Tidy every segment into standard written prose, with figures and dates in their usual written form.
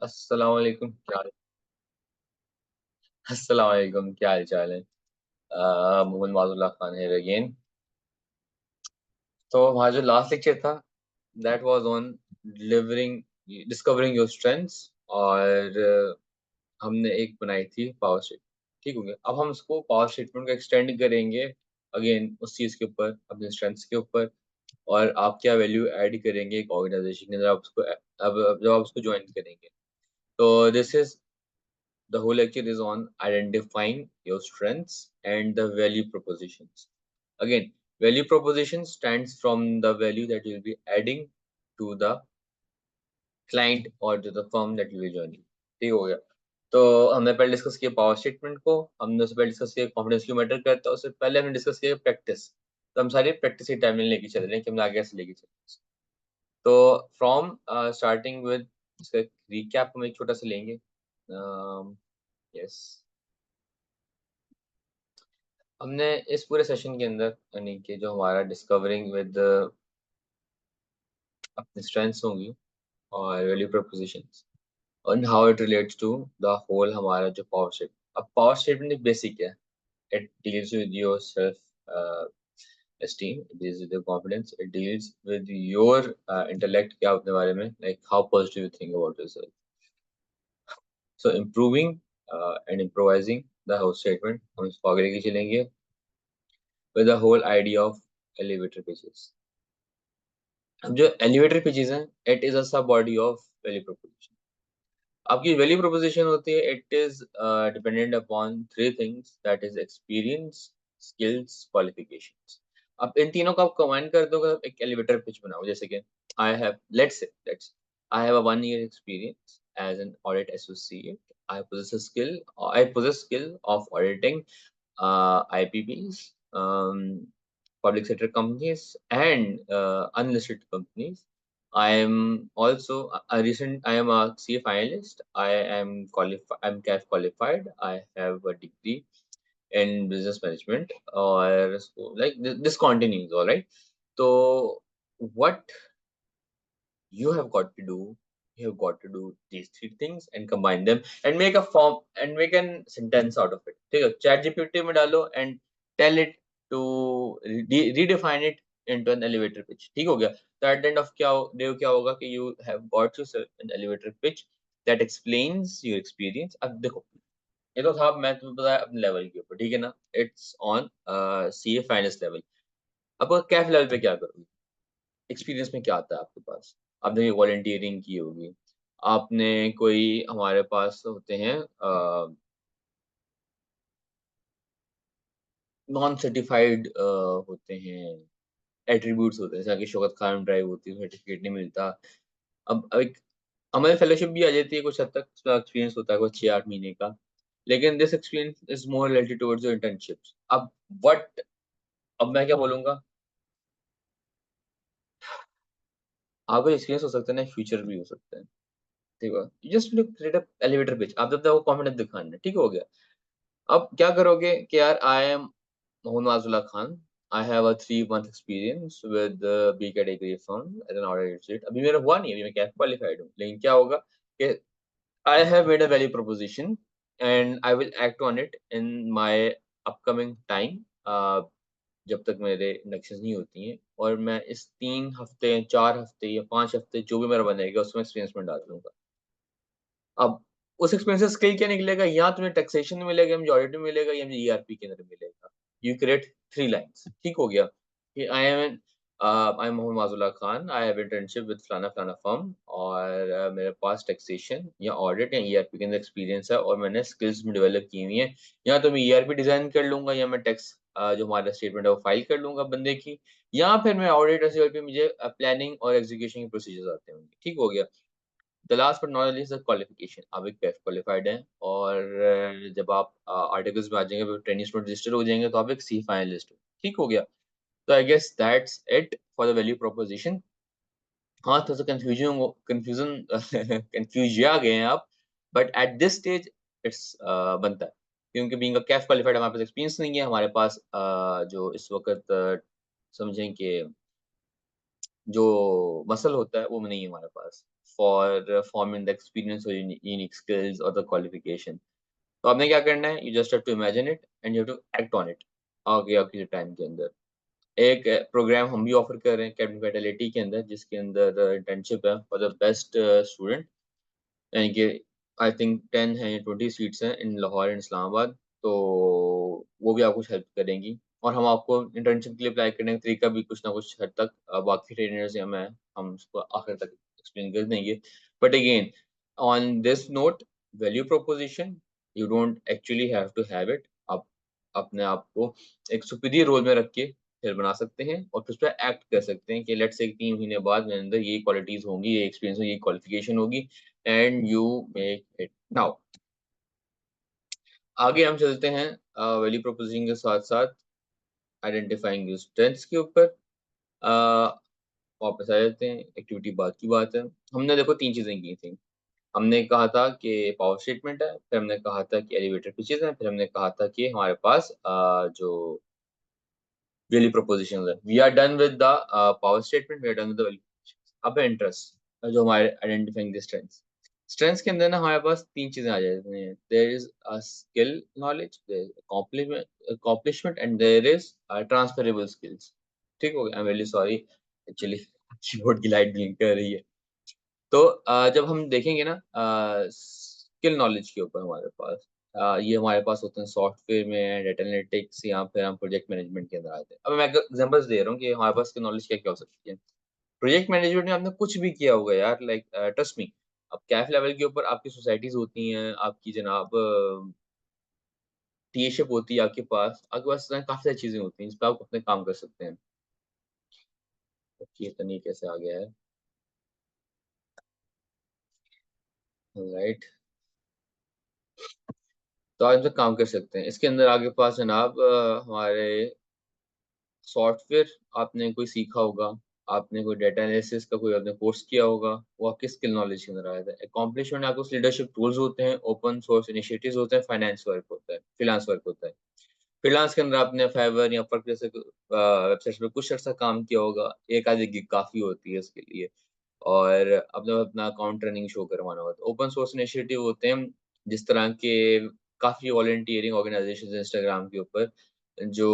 अस्सलाम वालेकुम क्या हाल अस्सलाम वालेकुम क्या हाल चाल है। मोहम्मद माजुल्लाह खान है अगेन। तो हमारा जो लास्ट लेक्चर था that was on delivering discovering your strengths. और हमने एक बनाई थी पावर स्टेट। ठीक हो गया। अब हम उसको पावर स्टेटमेंट को एक्सटेंड करेंगे अगेन उस चीज के ऊपर, अपने स्ट्रेंथ्स के ऊपर। और आप क्या वैल्यू ऐड करेंगे एक ऑर्गेनाइजेशन के अंदर, आप उसको अब जब आप उसको ज्वाइन करेंगे। तो this is the whole lecture is on identifying your strengths and the value propositions. Again, value proposition stands from the value that you will be adding to the client or to the firm that you will join. ठीक हो गया। तो हमने पहले discuss किया power statement को, हमने उससे पहले डिस्कस किया कॉन्फिडेंस क्यों मैटर करता है, उससे पहले हमने डिस्कस किया प्रैक्टिस। तो हम सारी प्रैक्टिस की टाइमलाइन लेके चल रहे हैं कि हम आगे कैसे लेके चलें। तो फ्रॉम स्टार्टिंग विद इसका रिकैप हम एक छोटा सा लेंगे। यस, हमने इस पूरे सेशन के अंदर यानी कि जो हमारा डिस्कवरिंग विद अपनी स्ट्रेंथ्स होंगी और वैल्यू प्रोपोजिशंस और how it relates to the whole हमारा जो पावर स्टेट। अब पावर स्टेटमेंट एक बेसिक है। It deals with your self esteem, it deals with your confidence, it deals with your intellect, क्या अपने बारे में, like how positive you think about yourself. So improving and improvising the whole statement, हम इसको आगे लेके चलेंगे with the whole idea of elevator pitches. अब जो एलिवेटर पिचेस हैं, इट इज अ सब बॉडी ऑफ वैल्यू प्रोपोजिशन। आपकी वैल्यू प्रोपोजिशन होती है, it is dependent upon three things, that is experience, skills, qualifications. अब इन तीनों को आप कंबाइन कर दो, अगर एक एलिवेटर पिच बनाओ। जैसे कि I have let's I have a 1 year experience as an audit associate. I possess skill of auditing IPPs, public sector companies, and unlisted companies. I am also a recent. I am a CA finalist. I am qualified. I'm CAF qualified. I have a degree in business management. Or so, like this continues. All right. So what you have got to do, you have got to do these three things and combine them and make a form and make a sentence out of it. ठीक है, chat gpt में डालो and tell it to redefine it into an elevator pitch। ठीक हो गया। तो at the end of क्या होगा कि you have got yourself an elevator pitch that explains your experience। अब देखो, ये तो था मैं तुम्हें बताया अपने लेवल के ऊपर, ठीक है ना। It's on CA finance level. अब कैफ लेवल पे क्या करोगे, एक्सपीरियंस में क्या आता है आपके पास। आपने वॉलंटियरिंग की होगी, आपने कोई, हमारे पास होते हैं नॉन सर्टिफाइड होते हैं, एट्रीब्यूट्स होते हैं, जैसे कि शौकत खान ड्राइव होती है, सर्टिफिकेट नहीं मिलता। अब एक हमारी फेलोशिप भी आ जाती है कुछ हद तक, उसका एक्सपीरियंस होता है कुछ 6-8 महीने का। लेकिन this experience is more related towards your internships. अब व्हाट, अब मैं क्या बोलूंगा, आपका एक्सपीरियंस हो सकता है ना, फ्यूचर भी हो सकता है। ठीक है, just look create a elevator pitch, आप जब तक वो कॉन्फिडेंस दिखाना है। ठीक हो गया। अब क्या करोगे कि यार I am Mohammad Majullah Khan, I have a 3 month experience with B category firm as an audit. अभी मेरा हुआ नहीं, अभी मैं कैप क्वालिफाइड हूँ, लेकिन क्या होगा कि I have made a value proposition and I will act on it in my upcoming time, जब तक मेरे इंडक्शन नहीं होती हैं। और मैं इस 3 हफ्ते 4 हफ्ते या 5 हफ्ते जो भी मेरा बनेगा उसमें एक्सपीरियंस में डाल दूंगा। अब उस एक्सपीरियंस से स्किल क्या निकलेगा, या तुम्हें टैक्सेशन में मिलेगा, या मुझे ऑडिट में मिलेगा, या मुझे ईआरपी के अंदर मिलेगा। You create 3 lines. ठीक हो गया कि I am Mohammad Majullah Khan, I have internship with फलाना फलाना फर्म, और मेरे पास टैक्सेशन या ऑडिट या ईआरपी के अंदर एक्सपीरियंस है, और मैंने स्किल्स में डेवलप की हुई है। या तो मैं ईआरपी डिजाइन कर लूंगा, या मैं टैक्स जो हमारा स्टेटमेंट है वो फाइल कर लूंगा बंदे की, या फिर मैं ऑडिट और CLP मुझे प्लानिंग और एग्जीक्यूशन के प्रोसीजर्स आते होंगे। ठीक हो गया। The last but not least the qualification, आप एक पेफ क्वालिफाइड हैं, और जब आप आर्टिकल्स में आ जाएंगे, ट्रेनिंग स्टूडेंट रजिस्टर हो जाएंगे, तो आप एक सी फाइनलिस्ट हो। ठीक हो गया। तो I guess that's it for the value proposition. हाँ, थोड़ा सा कंफ्यूजन कंफ्यूजन कंफ्यूज आ गए हैं आप, but at this stage it's बनता है, क्योंकि बीइंग अ कैफ क्वालिफाइड हमारे पास एक्सपीरियंस नहीं है, हमारे पास जो इस वक्त समझें कि जो मसल होता है वो नहीं है हमारे पास। for forming the experience or unique skills or the qualification. तो आपने क्या करना है, you just have to imagine it and you have to act on it आगे आपके टाइम के अंदर। एक प्रोग्राम हम भी ऑफर कर रहे हैं कैडमिक वाइटलिटी के अंदर, जिसके अंदर इंटर्नशिप है फॉर द बेस्ट स्टूडेंट, यानी कि आई थिंक 10 है या 20 सीट्स हैं इन लाहौर एंड इस्लामाबाद। तो वो भी आपको हेल्प करेंगी और हम आपको इंटर्नशिप के लिए अप्लाई करने का तरीका भी कुछ ना कुछ हद तक बाकी ट्रेनर्स या मैं हम उसको आखिर तक एक्सप्लेन कर देंगे। But again on this note, value proposition you don't actually have to have it. आप अपने आप को एक सुपीरियर रोल में रख के फिर बना सकते हैं और फिर उस पर एक्ट कर सकते हैं कि लेट्स से 3 महीने बाद मेरे अंदर ये क्वालिटीज होंगी, ये एक्सपीरियंस होगी, ये क्वालिफिकेशन होगी and you make it now. आगे हम चलते हैं वैल्यू प्रोपोजिंग के साथ साथ आइडेंटिफाइंग योर स्ट्रेंथ्स के ऊपर। वापस आ जाते हैं, एक्टिविटी बाद की बात है। हमने देखो 3 चीजें की थी। हमने कहा था कि पावर स्टेटमेंट है, फिर हमने कहा था कि एलिवेटर पिचेस है, फिर हमने कहा था कि हमारे पास जो वैल्यू प्रोपोजिशन है। We are done with the power statement, we are done with the value. अब इंटरेस्ट जो हमारे आइडेंटिफाइंग द स्ट्रेंथ्स। स्ट्रेंथ्स के अंदर ना हमारे पास 3 चीजें आ जाती हैं। There is a skill knowledge, there is accomplishment and there is transferable skills. ठीक हो गया, I am really sorry, actually keyboard की लाइट ब्लिंक कर रही है। तो जब हम देखेंगे ना स्किल नॉलेज के ऊपर हमारे पास ये हमारे पास होते हैं सॉफ्टवेयर में, डेटा एनालिटिक्स, या फिर हम प्रोजेक्ट मैनेजमेंट के अंदर आते हैं। अब मैं एग्जांपल्स दे रहा हूँ कि हमारे पास स्किल नॉलेज क्या क्या हो सकती है। प्रोजेक्ट मैनेजमेंट में आपने कुछ भी किया होगा यार, लाइक ट्रस्ट मी। अब कैफ लेवल के ऊपर आपकी सोसाइटीज होती हैं, आपकी जनाब टीएशिप होती है आपके पास काफी सारी चीजें होती हैं जिस पर आप अपने काम कर सकते हैं। ये तरीके कैसे आ गया है, राइट। तो आप इनसे काम कर सकते हैं। इसके अंदर आपके पास जनाब हमारे सॉफ्टवेयर आपने कोई सीखा होगा, आपने कोई डेटा एनालिसिस का कोई आपने कोर्स किया होगा, वो आपके स्किल नॉलेज के अंदर आया था। अकॉम्प्लिशमेंट आपको लीडरशिप टूल्स होते हैं, ओपन सोर्स इनिशिएटिव्स होते हैं, फाइनेंस वर्क होता है, फ्रीलांस वर्क होता है। फ्रीलांस के अंदर आपने फाइवर या अपवर्क जैसे वेबसाइट्स पे कुछ अर्सा काम किया होगा, एक आधी गिग काफी होती है इसके लिए। और अपना अपना अकाउंट रनिंग शो करवाना होता है। ओपन सोर्स इनिशिएटिव होते हैं जिस तरह के काफी वॉलंटियरिंग ऑर्गेनाइजेशन इंस्टाग्राम के ऊपर जो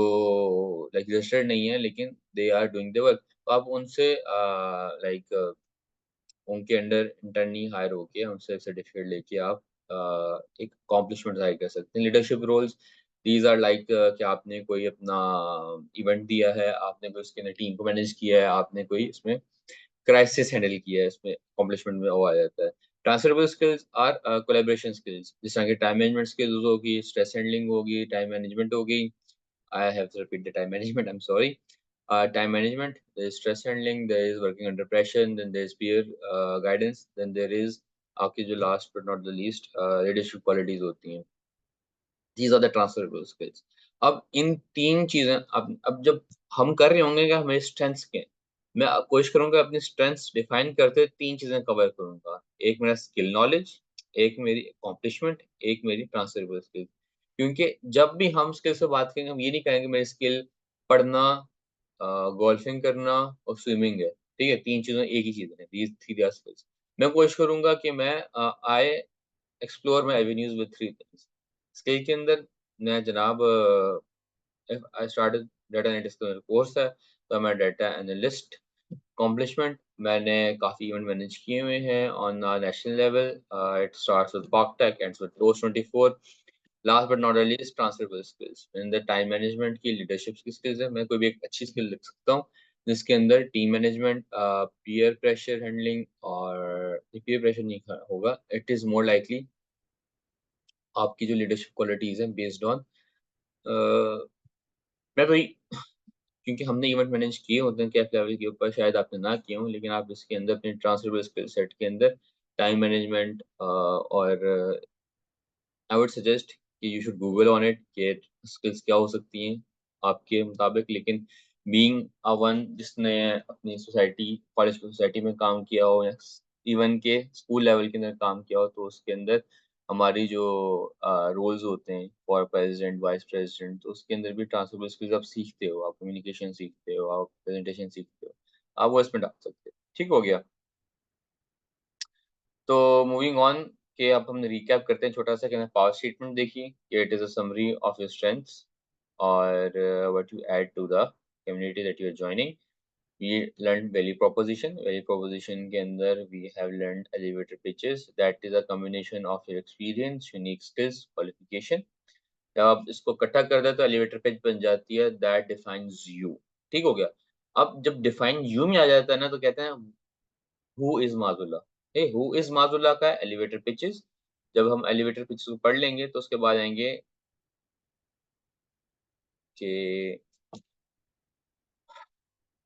लाइक रजिस्टर्ड नहीं है लेकिन they are doing the work. तो आप उनसे लाइक उनके अंडर इंटर्नी हायर होके उनसे सर्टिफिकेट लेके आप एक अकॉम्प्लिशमेंट हायर कर सकते हैं। Leadership roles these are like कि आपने कोई अपना इवेंट दिया है, आपने कोई उसके अंदर टीम को मैनेज किया है, आपने कोई इसमें क्राइसिस हैंडल किया है, इसमें अकॉम्प्लिशमेंट में वो आ जाता है। Transferable skills are collaboration skills, जिस तरह की टाइम मैनेजमेंट स्किल्स होगी, स्ट्रेस हैंडलिंग होगी, टाइम मैनेजमेंट होगी। I have to repeat the time management, I am sorry. Time management, there is stress handling, there is working under pressure, then there is peer guidance, then there is आपकी जो last but not the least leadership qualities होती हैं। These are the transferable skills। अब इन 3 चीजें अब जब हम कर रहे होंगे कि हमें स्ट्रेंथ्स के, मैं कोशिश करूंगा अपनी स्ट्रेंथ्स डिफाइन करते हुए 3 चीजें कवर करूंगा। एक मेरा स्किल नॉलेज, एक मेरी अकॉम्प्लिशमेंट, एक मेरी ट्रांसफरेबल स्किल। क्योंकि जब भी हम स्किल से बात करेंगे हम ये नहीं कहेंगे मेरी स्किल पढ़ना, गोल्फिंग करना और स्विमिंग है। ठीक है, 3 चीजें एक ही चीज है, these three are skills। मैं कोशिश करूंगा कि मैं I explore my avenues with 3 things. Skill के अंदर मैं जनाब आई स्टार्टेड डाटा एनालिटिक्स का कोर्स है, तो मैं डाटा एनालिस्ट। अकॉम्प्लिशमेंट मैंने काफी इवेंट मैनेज किए हुए हैं on national level. It starts with पॉकटेक ends with rose 24। Last but not least transferable skills in the time management की, लीडरशिप की स्किल्स है। मैं कोई भी एक अच्छी स्किल लिख सकता हूँ जिसके अंदर team management, peer pressure handling, और पीयर प्रेशर नहीं होगा, इट इज मोर लाइकली आपकी जो लीडरशिप क्वालिटीज हैं बेस्ड ऑन मैं भाई, क्योंकि हमने इवेंट मैनेज किए होते हैं कैफ लेवल के ऊपर, शायद आपने ना किए हों, लेकिन आप इसके अंदर अपने ट्रांसफरेबल स्किल सेट के अंदर टाइम मैनेजमेंट और आई वुड सजेस्ट कि you should Google on it कि स्किल्स क्या हो सकती हैं आपके मुताबिक। लेकिन बीइंग अ वन जिसने अपनी सोसाइटी, कॉलेज की सोसाइटी में काम किया हो या इवन के स्कूल लेवल के अंदर काम किया हो, तो उसके अंदर हमारी जो रोल्स होते हैं फॉर प्रेसिडेंट, वाइस प्रेसिडेंट, तो उसके अंदर भी ट्रांसफरेबल स्किल्स आप सीखते हो, आप कम्युनिकेशन सीखते हो, आप प्रेजेंटेशन सीखते हो, आप वो इसमें डाल सकते हो। ठीक हो गया। तो मूविंग ऑन के अब हम रिकैप करते हैं छोटा सा कि हमने पावर स्टेटमेंट देखी कि it is a summary of your strengths और what you add to the community that you are joining. We learned value proposition. Value proposition के अंदर we have learned elevator pitches. That is a combination of your experience, unique skills, qualification. जब आप इसको इकट्ठा कर दे तो elevator pitch बन जाती है that defines you. ठीक हो गया. अब जब define you में आ जाता है ना तो कहते हैं who is माजुला. hey, who is माजुला का elevator pitches. जब हम elevator pitches को पढ़ लेंगे तो उसके बाद आएंगे कि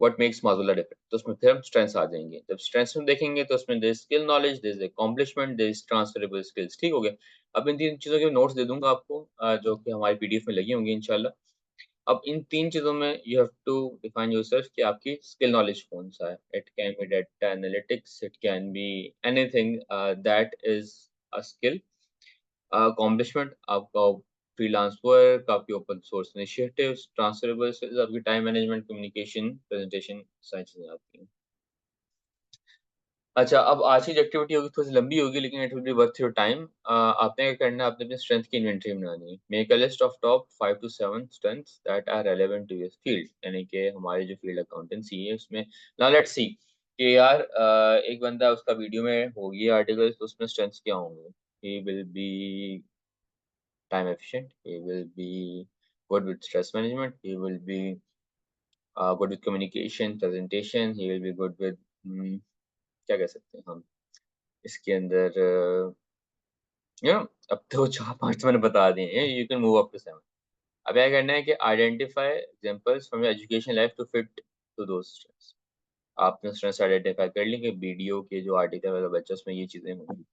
व्हाट मेक्स माजुला डिफरेंट. तो उसमें फिर हम स्ट्रेंथ्स आ जाएंगे. जब स्ट्रेंथ्स में देखेंगे तो उसमें there skill knowledge, there accomplishment, there transferable skills. ठीक हो गया. अब इन तीन चीजों के नोट्स दे दूंगा आपको जो कि हमारी पीडीएफ में लगी होंगी इंशाल्लाह. अब इन तीन चीजों में you have to define yourself कि आपकी स्किल नॉलेज कौन सा है. It can be data analytics, it can be anything that is a skill. Accomplishment आपका फ्रीलांस वर्क, आपकी open source initiatives, transferable skills आपकी टाइम मैनेजमेंट, कम्युनिकेशन, प्रेजेंटेशन, सारी चीजें आती हैं. अच्छा, अब आज की जो एक्टिविटी होगी थोड़ी सी लंबी होगी लेकिन it will be worth your time. आपने क्या करना है, आपने अपने स्ट्रेंथ की इन्वेंटरी बनानी है. Make a list of top 5 to 7 strengths that are relevant to your field. यानी कि हमारी जो फील्ड अकाउंटेंसी है उसमें नाउ लेट्स सी कि यार एक बंदा उसका वीडियो में होगी आर्टिकल तो उसमें स्ट्रेंथ्स क्या होंगे. He will be time efficient, he will be good with stress management, he will be good with communication, presentation, he will be good with क्या कह सकते हैं हम इसके अंदर यू नो. अब तो 4-5 तो मैंने बता दिए हैं. You can move up to 7. अब क्या करना है कि identify examples from your education life to fit to those strengths. आपने स्ट्रेंथ्स आइडेंटिफाई कर ली कि वीडियो के जो आर्टिकल वाला बच्चा उसमें ये चीजें होंगी.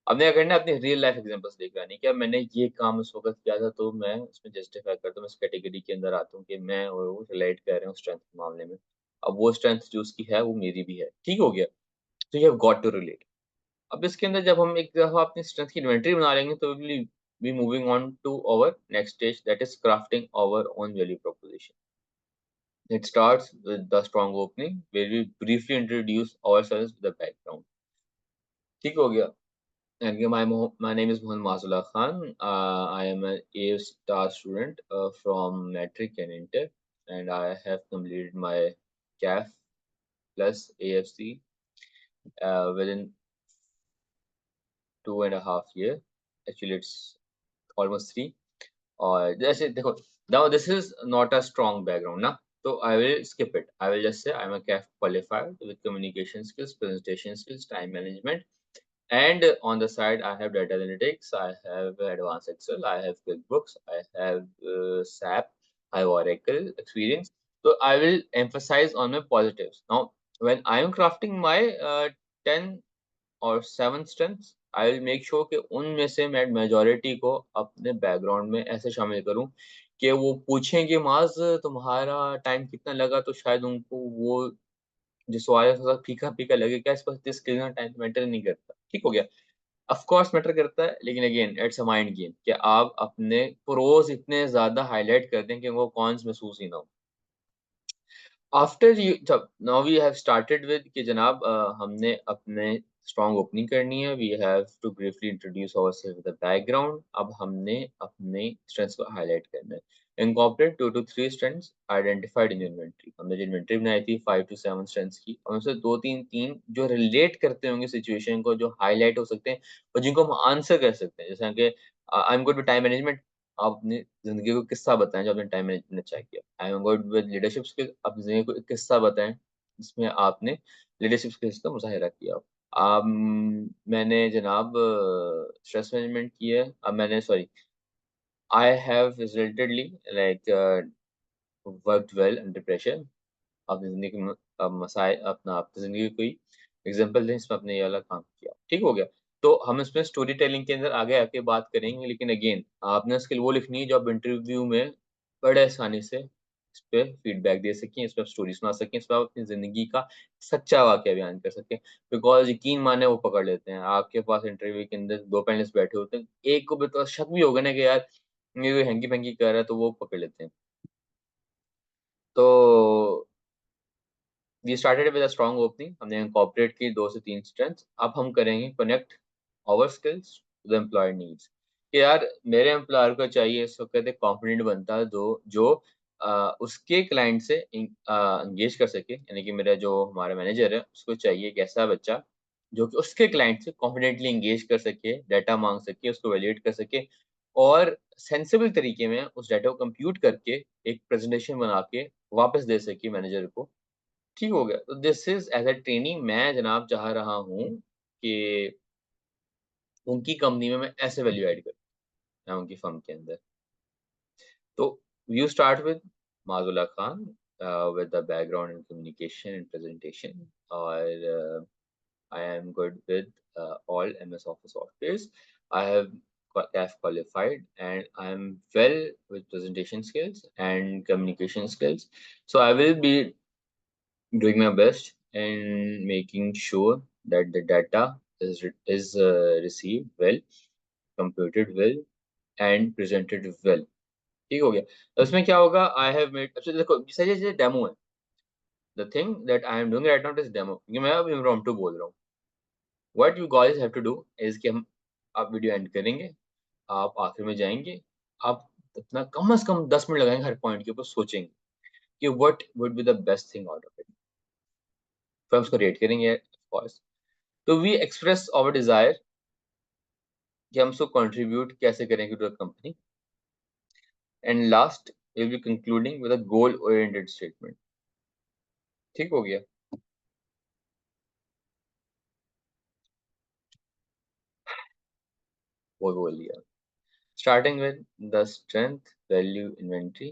अब मैं करना है अपनी रियल लाइफ एग्जांपल्स लेकर आनी क्या मैंने ये काम उस वक्त किया था तो मैं उसमें जस्टिफाई करता हूँ, मैं इस कैटेगरी के अंदर आता हूँ कि मैं और वो रिलेट कर रहे हूँ स्ट्रेंथ के मामले में. अब वो स्ट्रेंथ जो उसकी है वो मेरी भी है. ठीक हो गया. तो you have got to relate. अब इसके अंदर जब हम एक दफा अपनी स्ट्रेंथ की इन्वेंटरी बना लेंगे तो will be moving on to our next stage that is crafting our own value proposition. It starts with the strong opening where we briefly introduce ourselves with a background. ठीक हो गया. And yeah, my name is Mohan Masula Khan. I am an A star student from Metric and Inter, and I have completed my CAF plus AFC within 2.5 years. Actually, it's almost 3. और जैसे देखो, now this is not a strong background ना, तो I will skip it. I will just say I'm a CAF qualified with communication skills, presentation skills, time management. And on the side, I have data analytics, I have advanced Excel, I have QuickBooks, I have SAP, I have Oracle experience. So I will emphasize on my positives. Now, when I am crafting my 10 और 7 strengths, I will make sure कि उनमें से मैं majority को अपने background में ऐसे शामिल करूं कि वो पूछें कि माज तुम्हारा टाइम कितना लगा तो शायद उनको वो जो सवाल है थोड़ा फीका फीका लगे क्या इस पर दिस कितना टाइम मैटर नहीं करता. ठीक हो गया. ऑफ कोर्स मैटर करता है लेकिन again it's a mind game कि आप अपने प्रोज इतने ज्यादा हाईलाइट कर दें कि वो कॉन्स महसूस ही ना हो. आफ्टर यू जब now we have started with कि जनाब हमने अपने स्ट्रॉन्ग ओपनिंग करनी है. We have to briefly introduce ourselves with the background. अब हमने अपने स्ट्रेंथ्स को हाईलाइट करना है. Incorporate 2 to 3 strengths identified in inventory. हमने जो इन्वेंटरी बनाई थी 5 to 7 स्ट्रेंथ्स की, और उनसे 2-3 जो रिलेट करते होंगे सिचुएशन को, जो हाईलाइट हो सकते हैं और जिनको हम आंसर कर सकते हैं. जैसे कि I am good with time management. आप अपनी जिंदगी को किस्सा बताएं जो आपने टाइम मैनेजमेंट अच्छा किया. I am good with leadership skill. अपनी जिंदगी को एक किस्सा बताएं जिसमें आपने लीडरशिप स्किल्स का मुजाहिरा किया. मैंने जनाब स्ट्रेस मैनेजमेंट किया है. अब मैंने sorry I have resultedly like worked well under pressure. अपनी जिंदगी में मसाए अपना अपनी जिंदगी कोई एग्जांपल दें इसमें आपने ये वाला काम किया. ठीक हो गया. तो हम इसमें स्टोरी टेलिंग के अंदर आगे आके बात करेंगे लेकिन अगेन आपने स्किल वो लिखनी है जो आप इंटरव्यू में बड़े आसानी से इस पे फीडबैक दे सकें, इस पे आप स्टोरी सुना सकें, इस पे आप अपनी जिंदगी का सच्चा वाकया बयान कर सकें. बिकॉज यकीन माने वो पकड़ लेते हैं. आपके पास इंटरव्यू के अंदर 2 पैनलिस्ट बैठे होते हैं, एक को भी तो शक भी होगा ना कि यार ये हैंकी पैंकी कर रहा है, तो वो पकड़ लेते हैं. तो we started with a strong opening, हमने इनकॉर्पोरेट की 2 से 3 स्ट्रेंथ्स। अब हम करेंगे connect our skills to the employer needs, कि यार मेरे एम्प्लॉयर को चाहिए इस वक्त एक कॉन्फिडेंट बनता जो उसके क्लाइंट से इंगेज कर सके, यानी कि मेरा जो हमारा मैनेजर है उसको चाहिए एक ऐसा बच्चा जो कि उसके क्लाइंट से कॉन्फिडेंटली इंगेज कर सके, डाटा मांग सके, उसको वैलिडेट कर सके और सेंसिबल तरीके में उस डाटा को कंप्यूट करके एक प्रेजेंटेशन बना के वापस दे सके मैनेजर को। ठीक हो गया। तो this is as a trainee मैं जनाब चाह रहा हूँ कि उनकी कंपनी में मैं ऐसे वैल्यू ऐड करूँ या उनकी फर्म के अंदर। तो you start with Majullah Khan with the background in communication and presentation, or I am good with all MS Office softwares. I have CAF qualified and I am well with presentation skills and communication skills. So I will be doing my best and making sure that the data is received well, computed well, and presented well. ठीक हो गया। तो उसमें क्या होगा, I have made, अच्छा देखो sir ये डेमो है, the thing that I am doing right now is demo, क्योंकि मैं अब इम्प्रॉम्प्टू बोल रहा हूँ। What you guys have to do is कि हम आप वीडियो एंड करेंगे, आप आखिर में जाएंगे, आप अपना कम से कम 10 मिनट लगाएंगे हर पॉइंट के ऊपर सोचेंगे कि what would be the best thing out of it, फिर हम उसको रेट करेंगे ऑफ कोर्स। तो वी एक्सप्रेस आवर डिजायर कि हम उसको कंट्रीब्यूट कैसे करेंगे to the company, and last will be concluding with a goal oriented statement. ठीक हो गया। वो बोल लिया, starting with the strength value inventory.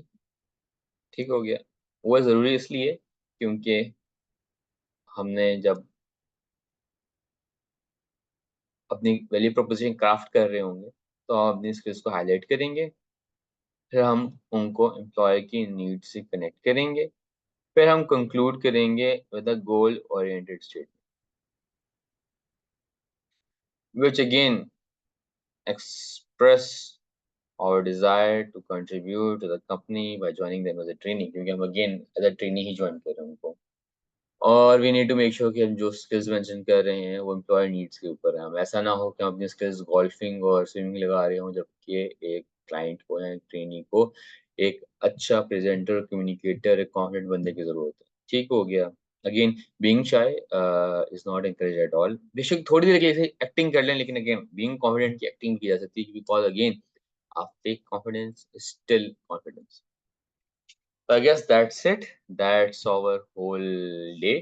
ठीक हो गया। वो ज़रूरी इसलिए क्योंकि हमने जब अपनी वैल्यू प्रोपोजिशन क्राफ्ट कर रहे होंगे तो हम अपनी स्किल्स को हाईलाइट करेंगे, फिर हम उनको एम्प्लॉय की नीड से कनेक्ट करेंगे, फिर हम कंक्लूड करेंगे with a goal oriented statement which again express our desire to contribute to the company by joining them as a trainee, क्योंकि हम again as a trainee ही ज्वाइन कर रहे हैं उनको। और we need to make sure कि हम जो स्किल्स मेंशन कर रहे हैं वो एम्प्लॉयर नीड्स के ऊपर है। हम ऐसा ना हो कि हम अपनी स्किल्स गोल्फिंग और स्विमिंग लगा रहे हों, जबकि एक क्लाइंट को या ट्रेनी को एक अच्छा प्रेजेंटर, कम्युनिकेटर, एक कॉन्फिडेंट बंदे की ज़रूरत है। ठीक हो गया। Again being shy is not encouraged at all. बेशक थोड़ी देर के लिए एक्टिंग कर लें, लेकिन अगेन बीइंग कॉन्फिडेंट की एक्टिंग की जा सकती है, because again fake confidence is still confidence. So I guess that's it. That's our whole day.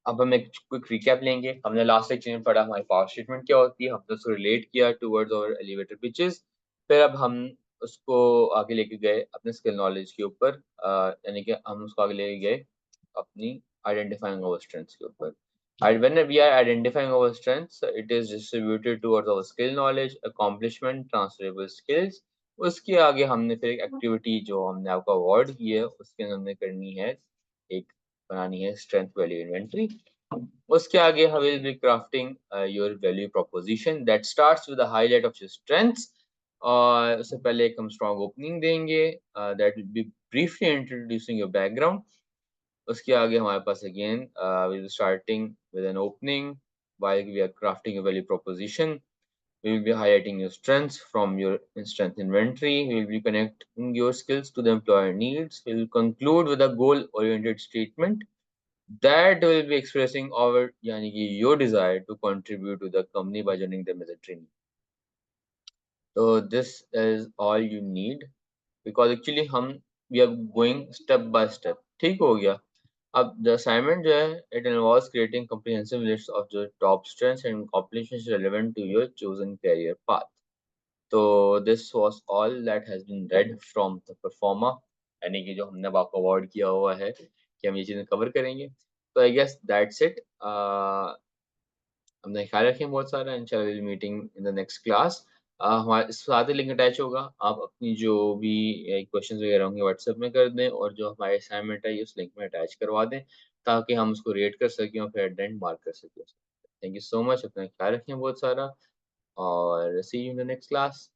अब हम एक क्विक रिकैप लेंगे। हमने लास्ट लेक्चर में पढ़ा हमारी पावर स्टेटमेंट क्या होती है, हमने उसको रिलेट किया टुवर्ड्स और एलिवेटर पिचेस। फिर अब हम उसको आगे लेके गए अपने स्किल नॉलेज के ऊपर, यानी कि हम उसको आगे लेके गए अपनी आइडेंटिफाइंग आवर स्ट्रेंथ्स के ऊपर। When we are identifying our strengths, it is distributed towards our skill knowledge, accomplishment, transferable skills. उसके आगे हमने फिर एक एक्टिविटी जो हमने आपको अवार्ड की है उसके अंदर हमने करनी है, एक बनानी है स्ट्रेंथ वैल्यू इन्वेंटरी। उसके आगे हम will be crafting your value proposition that starts with the highlight of your strengths. और उससे पहले एक हम स्ट्रॉन्ग ओपनिंग देंगे that will be briefly introducing your background. उसके आगे हमारे पास again will be starting with an opening while we are crafting a value proposition. We will be highlighting your strengths from your strength inventory. We will be connecting your skills to the employer needs. We will conclude with a goal-oriented statement that will be expressing our yani ki your desire to contribute to the company by joining them as a trainee. So this is all you need because actually हम we are going step by step. ठीक हो गया। अब the assignment जो है it involves creating comprehensive list of the top strengths and accomplishments relevant to your chosen career path. तो this was all that has been read from the performer, यानी कि जो हमने आपको अवार्ड किया हुआ है कि हम ये चीज़ें कवर करेंगे। तो आई गेस दैट्स इट। अपना ख्याल रखें बहुत सारा। इंशाल्लाह will meeting in the next class. हमारे इस साथ ही लिंक अटैच होगा, आप अपनी जो भी क्वेश्चंस वगैरह होंगे व्हाट्सएप में कर दें और जो हमारे असाइनमेंट है ये उस लिंक में अटैच करवा दें ताकि हम उसको रेट कर सकें और फिर एडेंट मार्क कर सकें। थैंक यू सो मच, अपना ख्याल रखें बहुत सारा और see you in the next class.